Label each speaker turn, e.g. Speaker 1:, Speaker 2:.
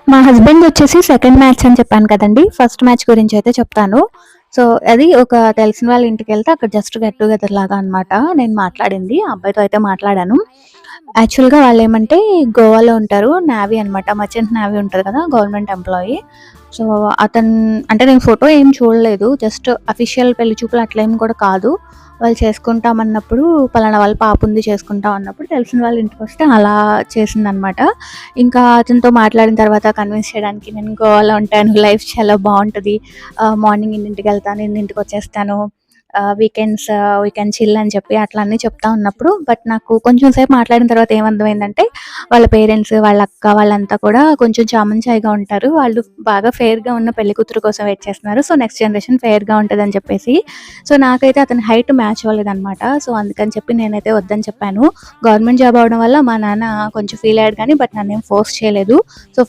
Speaker 1: మా హస్బెండ్ వచ్చేసి second match అని చెప్పాను కదండీ! ఫస్ట్ మ్యాచ్ గురించి అయితే చెప్తాను. సో, అది ఒక తెలిసిన వాళ్ళ ఇంటికెళ్తే అక్కడ జస్ట్ గెట్ టుగెదర్ లాగా అనమాట. నేను మాట్లాడింది. ఆ అబ్బాయితో అయితే మాట్లాడాను. యాక్చువల్‌గా వాళ్ళేమంటే గోవాలో ఉంటారు. నేవీ అనమాట. మర్చెంట్ నేవీ ఉంటది కదా! Government employee. సో, అతను అంటే నేను ఫోటో ఏం చూడలేదు. జస్ట్ అఫీషియల్ పెళ్లి చూపులు అట్లా ఏం కూడా కాదు. వాళ్ళు చేసుకుంటామన్నప్పుడు పలానా వాళ్ళ పాపుంది చేసుకుంటాం అన్నప్పుడు తెలిసిన వాళ్ళ ఇంటికొస్తే అలా చేసిందనమాట. ఇంకా అతనితో మాట్లాడిన తర్వాత కన్విన్స్ చేయడానికి నేను గోవాలో ఉంటాను. లైఫ్ చాలా బావుంటది. మార్నింగ్ ఇన్నింటికెళ్తాను, ఇన్నింటికొచ్చేస్తాను. వీకెండ్స్ వీ కెన్ చిల్ అని చెప్పి అట్లా అన్నీ చెప్తా ఉన్నప్పుడు బట్ నాకు కొంచెం సేపు మాట్లాడిన తర్వాత ఏమర్థమైందంటే వాళ్ళ పేరెంట్స్, వాళ్ళ అక్క వాళ్ళంతా కూడా కొంచెం చామంచాయిగా ఉంటారు. వాళ్ళు బాగా ఫెయిర్‌గా ఉన్న పెళ్లి కూతురు కోసం వెయిట్ చేస్తున్నారు. సో, నెక్స్ట్ జనరేషన్ ఫెయిర్‌గా ఉంటదని చెప్పేసి. సో, నాకైతే అతని హైట్ మ్యాచ్ అవ్వలేదనమాట. సో, అందుకని చెప్పి నేనైతే వద్దని చెప్పాను. గవర్నమెంట్ జాబ్ అవ్వడం వల్ల మా నాన్న కొంచెం ఫీల్ అయ్యాడు కానీ బట్ నన్నేం ఫోర్స్ చేయలేదు. సో,